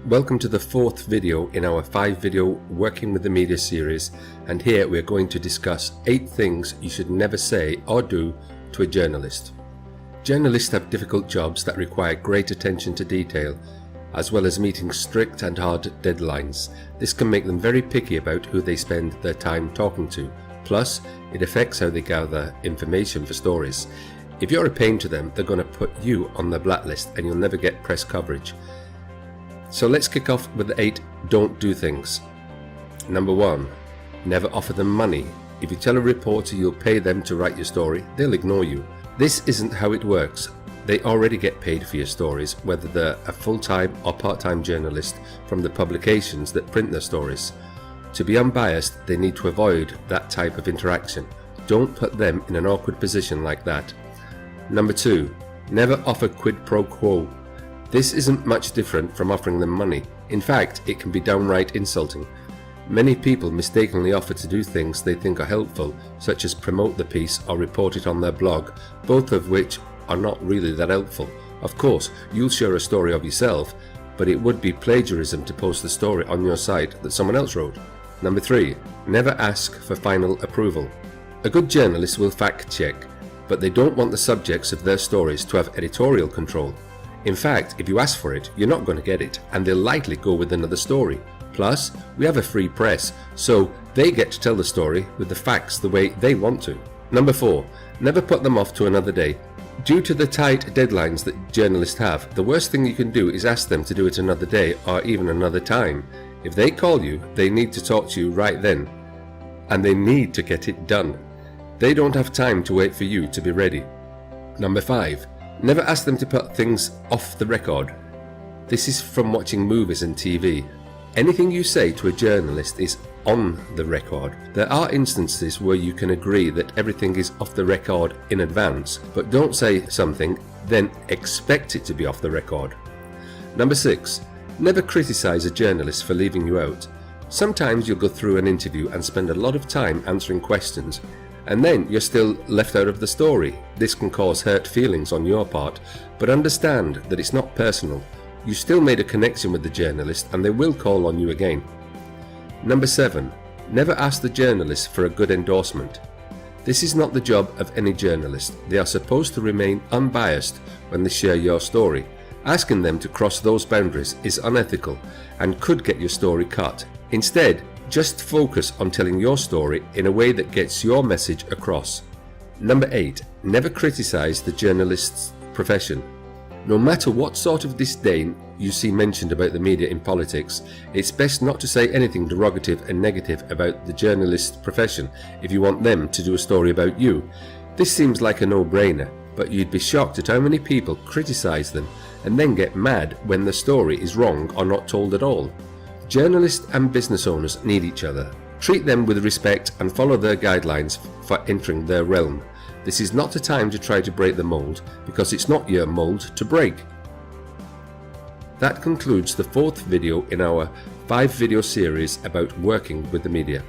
Welcome to the fourth video in our 5-video Working with the Media series, and here we're going to discuss 8 things you should never say or do to a journalist. Journalists have difficult jobs that require great attention to detail, as well as meeting strict and hard deadlines. This can make them very picky about who they spend their time talking to. Plus, it affects how they gather information for stories. If you're a pain to them, they're going to put you on the blacklist and you'll never get press coverage. So let's kick off with the 8 don't do things. Number 1, never offer them money. If you tell a reporter you'll pay them to write your story, they'll ignore you. This isn't how it works. They already get paid for your stories, whether they're a full-time or part-time journalist from the publications that print their stories. To be unbiased, they need to avoid that type of interaction. Don't put them in an awkward position like that. Number 2, never offer quid pro quo. This isn't much different from offering them money. In fact, it can be downright insulting. Many people mistakenly offer to do things they think are helpful, such as promote the piece or report it on their blog, both of which are not really that helpful. Of course, you'll share a story of yourself, but it would be plagiarism to post the story on your site that someone else wrote. Number 3, never ask for final approval. A good journalist will fact check, but they don't want the subjects of their stories to have editorial control. In fact, if you ask for it, you're not going to get it, and they'll likely go with another story. Plus, we have a free press, so they get to tell the story with the facts the way they want to. Number 4, never put them off to another day. Due to the tight deadlines that journalists have, the worst thing you can do is ask them to do it another day or even another time. If they call you, they need to talk to you right then, and they need to get it done. They don't have time to wait for you to be ready. Number 5, never ask them to put things off the record. This is from watching movies and TV. Anything you say to a journalist is on the record. There are instances where you can agree that everything is off the record in advance, but don't say something, then expect it to be off the record. Number 6, never criticize a journalist for leaving you out. Sometimes you'll go through an interview and spend a lot of time answering questions, and then you're still left out of the story. This can cause hurt feelings on your part, but understand that it's not personal. You still made a connection with the journalist and they will call on you again. Number 7, never ask the journalist for a good endorsement. This is not the job of any journalist. They are supposed to remain unbiased when they share your story. Asking them to cross those boundaries is unethical and could get your story cut. Instead, just focus on telling your story in a way that gets your message across. Number 8, never criticize the journalist's profession. No matter what sort of disdain you see mentioned about the media in politics, it's best not to say anything derogative and negative about the journalist's profession if you want them to do a story about you. This seems like a no-brainer, but you'd be shocked at how many people criticize them and then get mad when the story is wrong or not told at all. Journalists and business owners need each other. Treat them with respect and follow their guidelines for entering their realm. This is not a time to try to break the mold, because it's not your mold to break. That concludes the 4th video in our 5-video series about working with the media.